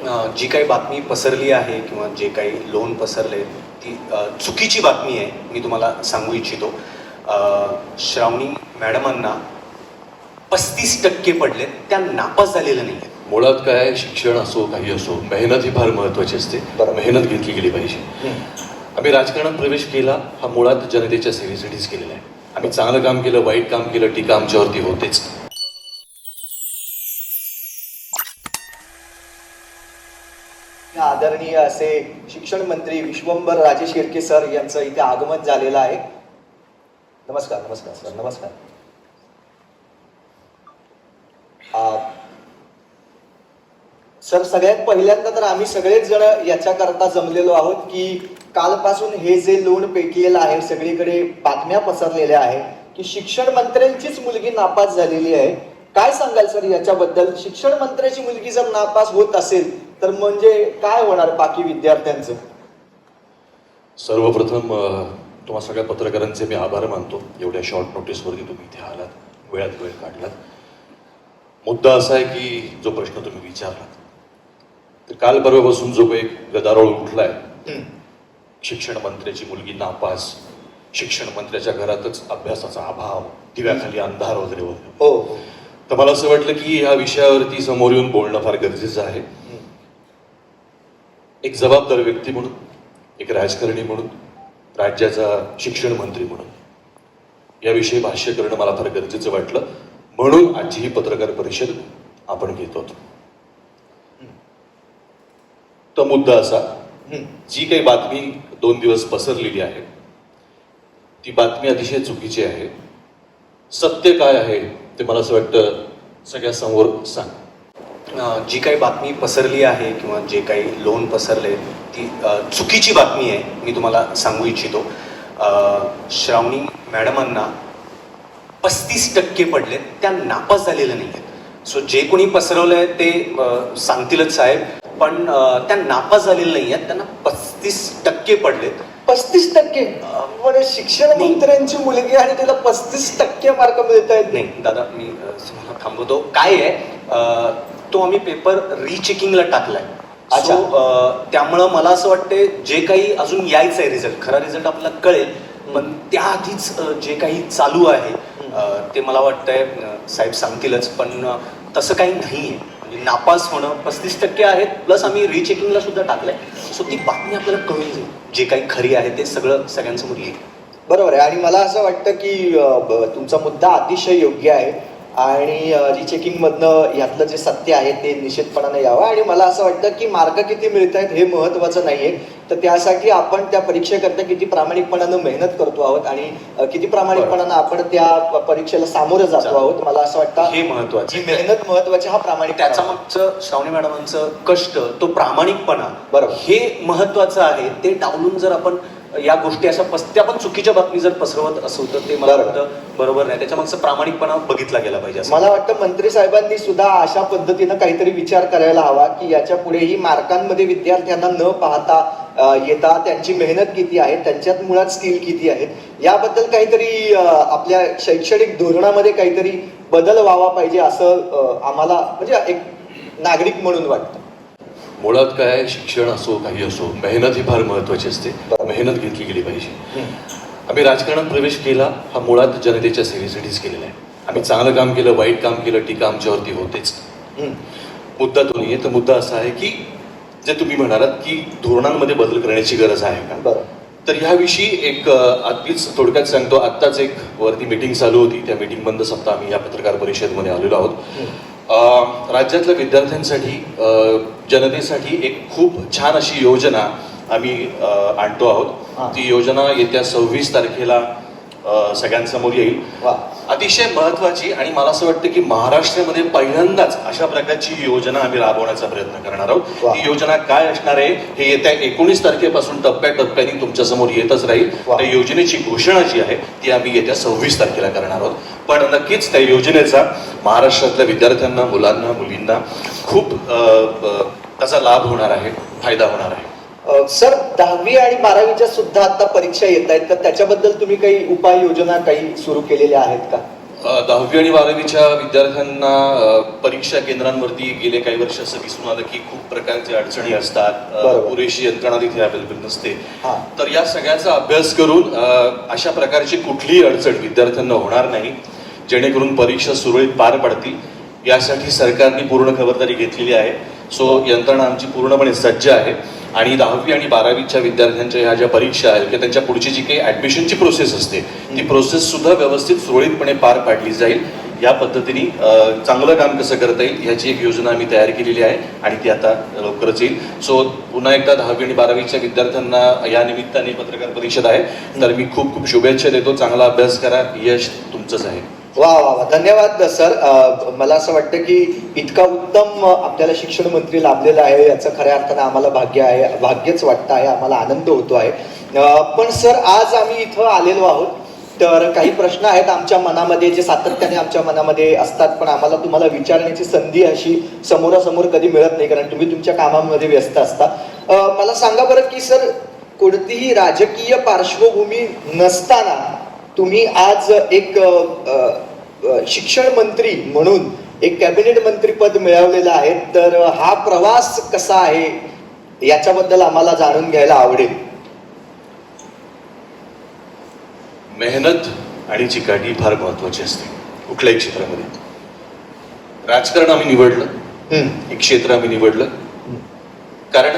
जी काही बातमी पसरली आहे किंवा जे काही लोन पसरले ती चुकीची बातमी आहे. मी तुम्हाला सांगू इच्छितो. श्रावणी मॅडमांना 35% पडले, त्या नापास झालेल्या नाही आहेत. मुळात काय, शिक्षण असो काही असो, मेहनत ही फार महत्त्वाची असते. मेहनत घेतली गेली पाहिजे. आम्ही राजकारणात प्रवेश केला हा मुळात जनतेच्या सेवेसाठीच केलेला आहे. आम्ही चांगलं काम केलं, वाईट काम केलं, टीका आमच्यावरती होतेच. आदरणीय असे शिक्षण मंत्री विश्वंभर राजे शिर्के सर यांचं इथे आगमन झालेलं आहे. नमस्कार. नमस्कार सर. नमस्कार. सर, सगळ्यात पहिल्यांदा तर आम्ही सगळेच जण याच्याकरता जमलेलो आहोत की कालपासून हे जे लोन पेटलेलं आहे, सगळीकडे बातम्या पसरलेल्या आहेत की शिक्षण मंत्र्यांचीच मुलगी नापास झालेली आहे. काय सांगाल सर याच्याबद्दल? शिक्षण मंत्र्याची मुलगी जर नापास होत असेल तर म्हणजे काय होणार बाकी विद्यार्थ्यांचं? सर्वप्रथम तुम्हा सगळ्या पत्रकारांचे मी आभार मानतो. एवढ्या शॉर्ट नोटीसवरती तुम्ही इथे आलात, वेळात वेळ काढलात. मुद्दा असा आहे की जो प्रश्न तुम्ही विचारलात, तर काल परवापासून जो एक गदारोळ उठलाय, शिक्षण मंत्र्याची मुलगी नापास, शिक्षण मंत्र्याच्या घरातच अभ्यासाचा अभाव, दिव्याखाली अंधार वगैरे वगैरे, हो, तर मला असं वाटलं की ह्या विषयावरती समोर येऊन बोलणं फार गरजेचं आहे. एक जबाबदार व्यक्ती म्हणून, एक राजकारणी म्हणून, राज्याचा शिक्षण मंत्री म्हणून याविषयी भाष्य करणं मला फार गरजेचं वाटलं. म्हणून आजची ही पत्रकार परिषद आपण घेत होतो. तो मुद्दा असा, जी काही बातमी 2 दिवस पसरलेली आहे ती बातमी अतिशय चुकीची आहे. सत्य काय आहे ते मला असं वाटतं सगळ्या समोर सांग. जी काही बातमी पसरली आहे किंवा जे काही लोन पसरले ती चुकीची बातमी आहे. मी तुम्हाला सांगू इच्छितो. श्रावणी मॅडमांना 35% पडले, त्या नापास झालेल्या नाही आहेत. सो जे कोणी पसरवलं आहे ते सांगतीलच साहेब, पण त्या नापास झालेल्या नाही आहेत. त्यांना 35% पडलेत. 35%? म्हणजे शिक्षण मंत्र्यांची मुलगी आणि त्याला 35% मार्क मिळत आहेत? नाही दादा, मी तुम्हाला थांबवतो. काय आहे, तो आम्ही पेपर रिचेकिंगला टाकलाय. अच्छा. त्यामुळं मला असं वाटतंय जे काही अजून यायचं आहे रिझल्ट, खरा रिझल्ट आपल्याला कळेल, पण त्याआधीच जे काही चालू आहे ते मला वाटतंय साहेब सांगतीलच. पण तसं काही नाही आहे. म्हणजे नापास होणं 35% आहेत, प्लस आम्ही रिचेकिंगला सुद्धा टाकलंय. सो ती बातमी आपल्याला कळून जाईल. जे काही खरी आहे ते सगळं सगळ्यांसमोर येईल. बरोबर आहे. आणि मला असं वाटतं की तुमचा मुद्दा अतिशय योग्य आहे आणि रिचेकिंग मधनं यातलं जे सत्य आहे ते निश्चितपणाने यावं. आणि मला असं वाटतं की मार्क किती मिळत आहेत हे महत्त्वाचं नाहीये, तर त्यासाठी आपण त्या परीक्षेकरता किती प्रामाणिकपणानं मेहनत करतो आहोत आणि किती प्रामाणिकपणानं आपण त्या परीक्षेला सामोरं जातो आहोत. मला असं वाटतं हे महत्वाचं, ही मेहनत महत्वाची, हा प्रामाणिक, त्याचा मागचं श्रावणी मॅडमांचं कष्ट, तो प्रामाणिकपणा, बरोबर, हे महत्वाचं आहे. ते डावलून जर आपण या गोष्टी अशा त्या पण चुकीच्या बातमी जर पसरवत असो तर ते मला वाटतं बरोबर नाही. त्याच्यामागचा प्रामाणिकपणा बघितला गेला पाहिजे. मला वाटतं मंत्री साहेबांनी सुद्धा अशा पद्धतीनं काहीतरी विचार करायला हवा की याच्या पुढेही मार्कांमध्ये विद्यार्थ्यांना न पाहता येता त्यांची मेहनत किती आहे, त्यांच्यात मुळात स्किल किती आहेत, याबद्दल काहीतरी आपल्या शैक्षणिक धोरणामध्ये काहीतरी बदल व्हावा पाहिजे असं आम्हाला म्हणजे एक नागरिक म्हणून वाटतं. मुळात काय, शिक्षण असो काही असो, मेहनत ही फार महत्त्वाची असते. मेहनत घेतली गेली पाहिजे. आम्ही राजकारणात प्रवेश केला हा मुळात जनतेच्या सेवेसाठीच केलेला आहे. आम्ही चांगलं काम केलं, वाईट काम केलं, टीका आमच्यावरती होतेच. मुद्दा तो नाही आहे. तर मुद्दा असा आहे की जे तुम्ही म्हणालात की धोरणांमध्ये बदल करण्याची गरज आहे का, तर ह्याविषयी एक अगदीच थोडक्यात सांगतो. आत्ताच एक वरती मीटिंग चालू होती, त्या मीटिंग बंद सप्ताह आम्ही या पत्रकार परिषदेमध्ये आलेलो आहोत. राज्यातल्या विद्यार्थ्यांसाठी, जनतेसाठी एक खूप छान अशी योजना आम्ही आणतो आहोत. ती योजना येत्या 26 तारखेला सगळ्यांसमोर येईल. अतिशय महत्वाची, आणि मला असं वाटतं की महाराष्ट्रामध्ये पहिल्यांदाच अशा प्रकारची योजना आम्ही राबवण्याचा प्रयत्न करणार आहोत. ही योजना काय असणार आहे हे येत्या 19 तारखेपासून टप्प्याटप्प्याने तुमच्या समोर येतच राहील. त्या योजनेची घोषणा जी आहे ती आम्ही येत्या 26 तारखेला करणार आहोत. पण नक्कीच त्या योजनेचा महाराष्ट्रातल्या विद्यार्थ्यांना, मुलांना, मुलींना खूप त्याचा लाभ होणार आहे, फायदा होणार आहे. सर, 10वी आणि 12वीच्या सुद्धा आता परीक्षा येत आहेत, तर त्याच्याबद्दल तुम्ही काही उपाययोजना काही सुरू केलेल्या आहेत का? 10वी आणि 12वीच्या विद्यार्थ्यांना परीक्षा केंद्रांवरती गेले काही वर्ष असं दिसून आलं की खूप प्रकारचे अडचणी असतात, बरोबर. पुरेशी यंत्रणा तिथे अवेलेबल नसते. हा. तर या सगळ्याचा अभ्यास करून अशा प्रकारची कुठलीही अडचण विद्यार्थ्यांना होणार नाही, जेणेकरून परीक्षा सुरळीत पार पडतील यासाठी सरकारने पूर्ण खबरदारी घेतलेली आहे. सो यंत्रणा आमची पूर्णपणे सज्ज आहे आणि 10वी आणि 12वीच्या विद्यार्थ्यांच्या ह्या ज्या परीक्षा आहेत किंवा त्यांच्या पुढची जी काही ऍडमिशनची प्रोसेस असते ती प्रोसेस सुद्धा व्यवस्थित सुरळीतपणे पार पाडली जाईल. या पद्धतीने चांगलं काम कसं करता येईल ह्याची एक योजना आम्ही तयार केलेली आहे आणि ती आता लवकरच येईल. सो पुन्हा एकदा 10वी आणि 12वीच्या विद्यार्थ्यांना या निमित्ताने पत्रकार परिषद आहे तर मी खूप खूप शुभेच्छा देतो. चांगला अभ्यास करा, यश तुमचंच आहे. वा वा वा, धन्यवाद सर. मला असं वाटतं की इतका उत्तम आपल्याला शिक्षण मंत्री लाभलेला आहे याचं खऱ्या अर्थानं आम्हाला भाग्यच वाटतं आहे, आम्हाला आनंद होतो आहे. पण सर आज आम्ही इथं आलेलो आहोत तर काही प्रश्न आहेत आमच्या मनामध्ये जे सातत्याने आमच्या मनामध्ये असतात, पण आम्हाला तुम्हाला विचारण्याची संधी अशी समोरासमोर कधी मिळत नाही कारण तुम्ही तुमच्या कामामध्ये व्यस्त असता. मला सांगा बरं की सर, कोणतीही राजकीय पार्श्वभूमी नसताना तुम्ही आज एक शिक्षण मंत्री म्हणून एक कॅबिनेट मंत्रीपद मिळवलेलं आहे, तर हा प्रवास कसा आहे याच्याबद्दल आम्हाला जाणून घ्यायला आवडेल. मेहनत आणि चिकाटी फार महत्वाची असते कुठल्याही क्षेत्रामध्ये. राजकारण आम्ही निवडलं, एक क्षेत्र आम्ही निवडलं कारण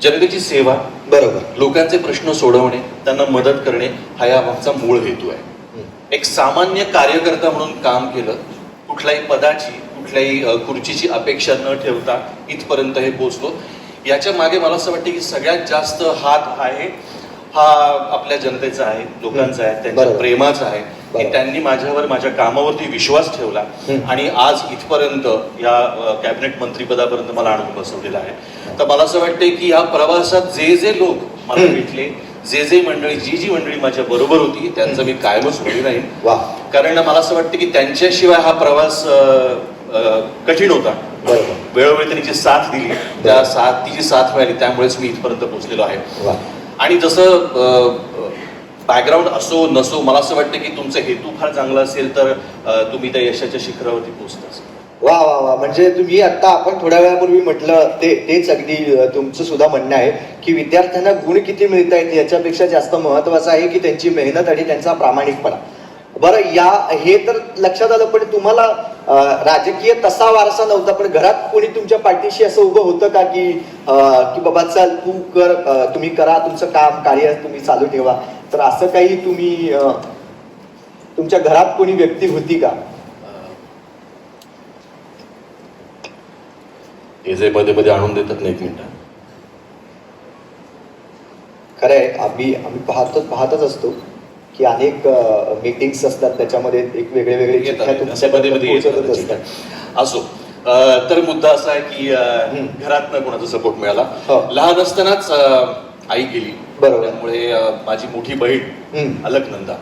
जनतेची सेवा, बरोबर, लोकांचे प्रश्न सोडवणे, त्यांना मदत करणे हा या आमचा मूळ हेतू आहे. एक सामान्य कार्यकर्ता म्हणून काम केलं, कुठल्याही पदाची कुठल्याही खुर्चीची अपेक्षा न ठेवता इथपर्यंत हे पोहोचलो. याच्या मागे मला असं वाटतं की सगळ्यात जास्त हात आहे हा आपल्या जनतेचा आहे, लोकांचा आहे, त्यांच्या प्रेमाचा आहे की त्यांनी माझ्यावर माझ्या कामावरती विश्वास ठेवला आणि आज इथपर्यंत या कॅबिनेट मंत्रीपदापर्यंत मला आणून बसवलेला आहे. तर मला असं वाटतंय की या प्रवासात जे जे लोक मला भेटले, जी मंडळी माझ्या बरोबर होती त्यांचं मी कायमच ऋणी राहीन. कारण मला असं वाटतं की त्यांच्याशिवाय हा प्रवास कठीण होता. वेळोवेळी त्यांनी जी साथ दिली, तिची साथ मिळाली, त्यामुळेच मी इथपर्यंत पोहोचलेलो आहे. आणि जसं बॅकग्राऊंड असो नसो, मला असं वाटतं की तुमचा हेतू फार चांगला असेल तर तुम्ही त्या यशाच्या शिखरावरती पोहोचताच. वा वा वा, म्हणजे तुम्ही आता आपण थोड्या वेळापूर्वी म्हटलं तेच अगदी तुमचं सुद्धा म्हणणं आहे की विद्यार्थ्यांना गुण किती मिळत आहेत याच्यापेक्षा जास्त महत्वाचं आहे की त्यांची मेहनत आणि त्यांचा प्रामाणिकपणा. बरं, हे तर लक्षात आलं, पण तुम्हाला राजकीय तसा वारसा नव्हता, पण घरात कोणी तुमच्या पाठीशी असं उभं होतं का की बाबा चल तू कर, तुम्ही करा, तुमचं काम कार्य तुम्ही चालू ठेवा, तर असं काही तुम्ही तुमच्या घरात कोणी व्यक्ती होती का? हे जे मध्ये मध्ये आणून देतात ना, एक मिनिट. खरंय, आम्ही पाहतच असतो की अनेक मीटिंग्स असतात, त्याच्यामध्ये एक वेगळे चिठ्ठ्या तुमच्यामध्ये पोहोचतच असतात. असो, तर मुद्दा असा आहे की घरात कोणाचा सपोर्ट मिळाला. लहान असतानाच आई गेली, बरोबर, त्यामुळे माझी मोठी बहीण अलकनंदा,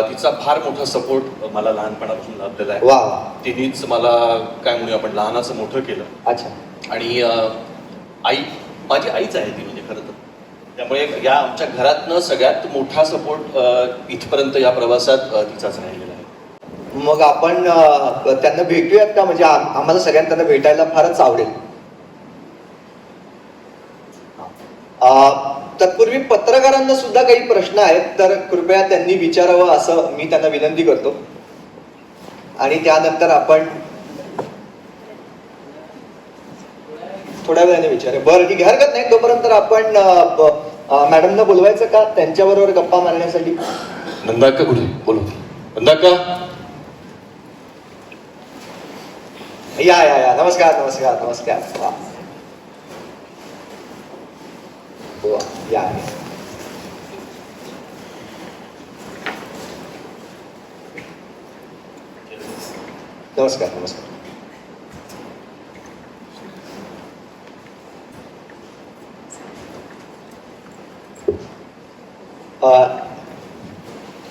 तिचा फार मोठा सपोर्ट मला लहानपणापासून लाभलेला आहे. तिनेच मला काय म्हणूया आपण लहानाचं मोठं केलं. अच्छा. आणि आई माझी आईच आहे ती, म्हणजे खरं तर. त्यामुळे या आमच्या घरातनं सगळ्यात मोठा सपोर्ट इथपर्यंत या प्रवासात तिचाच राहिलेला आहे. मग आपण त्यांना भेटूयात का? म्हणजे आम्हाला सगळ्यांना त्यांना भेटायला फारच आवडेल. तत्पूर्वी पत्रकारांना सुद्धा काही प्रश्न आहेत, तर कृपया त्यांनी विचारावं असं मी त्यांना विनंती करतो आणि त्यानंतर आपण थोड्या वेळाने विचारू. बरं, ठीक आहे, हरकत नाही. तोपर्यंत आपण मॅडमना बोलवायचं का त्यांच्याबरोबर गप्पा मारण्यासाठी? नंदाक्का कुठे? बोलू. नंदाक्का, या. नमस्कार. या. नमस्कार.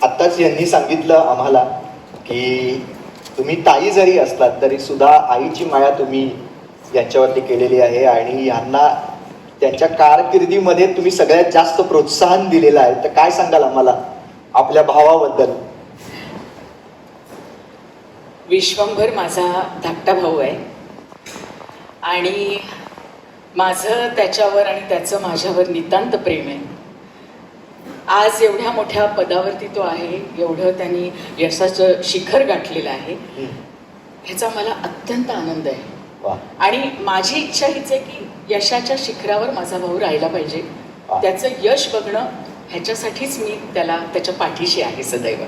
आत्ताच यांनी सांगितलं आम्हाला की तुम्ही ताई जरी असलात तरी सुद्धा आईची माया तुम्ही यांच्यावरती केलेली आहे आणि यांना त्यांच्या कारकिर्दीमध्ये तुम्ही सगळ्यात जास्त प्रोत्साहन दिलेलं आहे. तर काय सांगाल आम्हाला आपल्या भावाबद्दल? विश्वंभर माझा धाकटा भाऊ आहे आणि माझं त्याच्यावर आणि त्याचं माझ्यावर नितांत प्रेम आहे. आज एवढ्या मोठ्या पदावरती तो आहे, एवढं त्यांनी यशाचं शिखर गाठलेलं आहे, ह्याचा मला अत्यंत आनंद आहे. वा. आणि माझी इच्छा हीच आहे की यशाच्या शिखरावर माझा भाऊ राहिला पाहिजे. त्याचं यश बघणं ह्याच्यासाठीच मी त्याच्या पाठीशी आहे सदैव.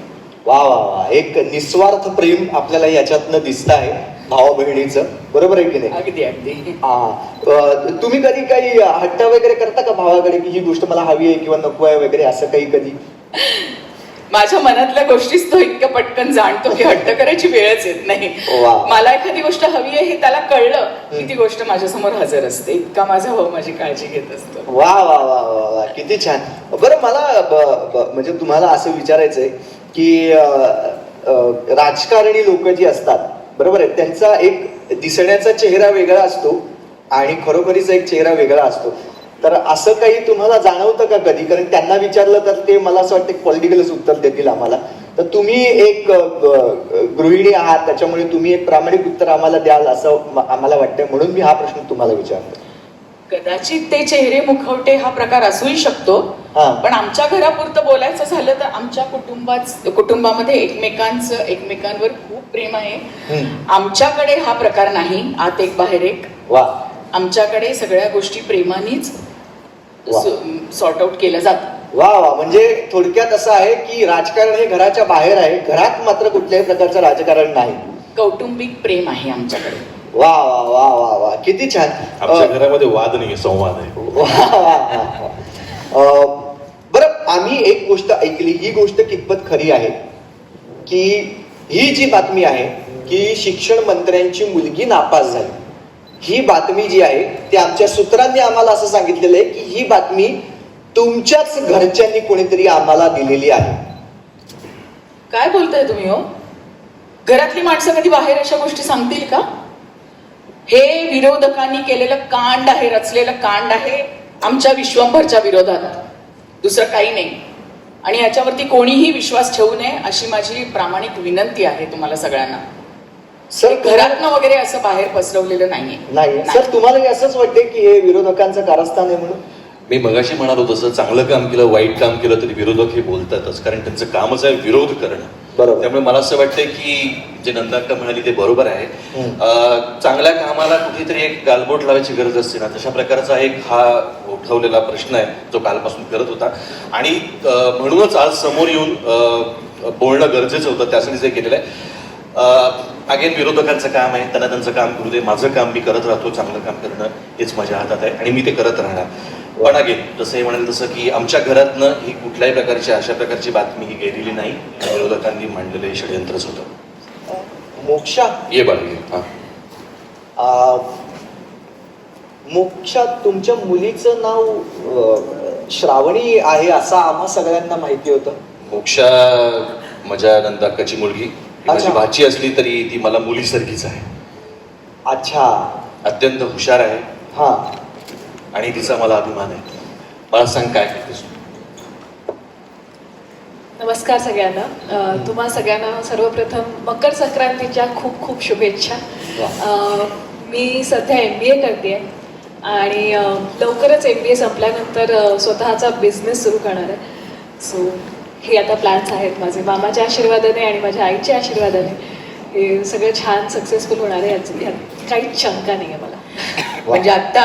वा वा वा, एक निस्वार्थ प्रेम आपल्याला याच्यातनं दिसत आहे भावा बहिणीचं, बरोबर आहे की नाही? अगदी अगदी. तुम्ही कधी काही हट्ट वगैरे करता का भावाकडे की ही गोष्ट मला हवी आहे किंवा नको आहे वगैरे, असं काही कधी? माझ्या मनातल्या गोष्टीच तो इतक्या पटकन जाणतो की हट्ट करायची वेळच येत नाही. वा. मला एखादी गोष्ट हवी आहे हे त्याला कळलं की ती गोष्ट माझ्यासमोर हजर असते. इतका माझा भाऊ माझी काळजी घेत असतो. वा वा वा वा वा, किती छान. बरं, मला म्हणजे तुम्हाला असं विचारायचंय की राजकारणी लोक जी असतात, बरोबर आहे, त्यांचा एक दिसण्याचा चेहरा वेगळा असतो आणि खरोखरीच एक चेहरा वेगळा असतो. तर असं काही तुम्हाला जाणवतं का कधी? कारण त्यांना विचारलं तर ते मला असं वाटतं पॉलिटिकलच उत्तर देतील आम्हाला. तर तुम्ही एक गृहिणी आहात, त्याच्यामुळे तुम्ही एक प्रामाणिक उत्तर आम्हाला द्याल असं आम्हाला वाटतंय, म्हणून मी हा प्रश्न तुम्हाला विचारतो. कदाचित ते चेहरे मुखवटे हा प्रकार असूही शकतो, पण आमच्या घरापुरतं बोलायचं झालं तर आमच्या कुटुंबामध्ये एकमेकांवर खूप प्रेम आहे. आमच्याकडे हा प्रकार नाही, आत एक बाहेर एक. वा. आमच्याकडे सगळ्या गोष्टी प्रेमानेच सॉर्ट आउट केल्या जातात. वा वा, म्हणजे थोडक्यात असं आहे की राजकारण हे घराच्या बाहेर आहे, घरात मात्र कुठल्याही प्रकारचं राजकारण नाही. कौटुंबिक प्रेम आहे आमच्याकडे. वा वा वा वा वा, किती छान. आमच्या घरामध्ये वाद नाही, संवाद आहे. वा वा वा. बरं, आम्ही एक गोष्ट ऐकली, ही गोष्ट कितपत खरी आहे की ही जी बातमी आहे की शिक्षण मंत्र्यांची मुलगी नापास झाली, ही बातमी जी आहे ती आमच्या सूत्रांनी आम्हाला असं सांगितलेलं आहे की ही बातमी तुमच्याच घरच्यांनी कोणीतरी आम्हाला दिलेली आहे. काय बोलताय तुम्ही हो? घरातली माणसं कधी बाहेर अशा गोष्टी सांगतील का? हे विरोधकांनी केलेलं कांड आहे, रचलेलं कांड आहे आमच्या विश्वंभरच्या विरोधात, दुसरं काही नाही. आणि याच्यावरती कोणीही विश्वास ठेवू नये अशी माझी प्रामाणिक विनंती आहे तुम्हाला सगळ्यांना. सर, घरातनं वगैरे असं बाहेर पसरवलेलं नाहीये. नाही सर, तुम्हाला असंच वाटते की हे विरोधकांचं कारस्थान आहे म्हणून? मी मगाशी म्हणालो तसं, चांगलं काम केलं वाईट काम केलं तरी विरोधक हे बोलतातच, कारण त्यांचं कामच आहे विरोध करणं. बरोबर. त्यामुळे मला असं वाटतंय की जे नंदाक्का म्हणाली ते बरोबर आहे. चांगल्या कामाला कुठेतरी एक गालबोट लावायची गरज असते ना, तशा प्रकारचा एक हा उठवलेला प्रश्न आहे जो कालपासून करत होता. आणि म्हणूनच आज समोर येऊन बोलणं गरजेचं होतं, त्यासाठी जे केलेलं आहे. अगेन विरोधकांचं काम आहे, त्यांना त्यांचं काम करू दे. माझं काम मी करत राहतो, चांगलं काम करणं हेच माझ्या हातात आहे आणि मी ते करत राहणार. पण अगेन जसं हे म्हणाल तसं की आमच्या घरातनं ही कुठल्याही प्रकारची अशा प्रकारची बातमी ही गेलेली नाही. विरोधकांनी मांडलेलं हे षडयंत्रच होतं. मोक्षा, ये बाळगे. हा, मोक्षा, तुमच्या मुलीचं नाव श्रावणी आहे असं आम्हा सगळ्यांना माहिती होतं. मोक्षा माझ्या नंदाक्काची मुलगी. माझी अच्छा. भाची असली तरी ती मला मुलीसारखीच आहे. अच्छा. अत्यंत हुशार आहे हा. आणि तिचा मला अभिमान आहे. मला सांग काय करतेस? नमस्कार सगळ्यांना. तुम्हा सगळ्यांना सर्वप्रथम मकर संक्रांतीच्या खूप खूप शुभेच्छा. मी सध्या MBA करते आणि लवकरच MBA संपल्यानंतर स्वतःचा बिझनेस सुरू करणार आहे. सो हे आता प्लॅन्स आहेत माझे. मामाच्या आशीर्वादाने आणि माझ्या आईच्या आशीर्वादाने हे सगळं छान सक्सेसफुल होणार आहे, यात काहीच शंका नाही आहे मला. म्हणजे आता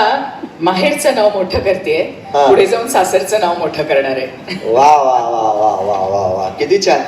माहेरचं नाव मोठं करतेय, पुढे जाऊन सासरचं नाव मोठं करणार आहे. वा वा वा वा वा वा वा, किती छान.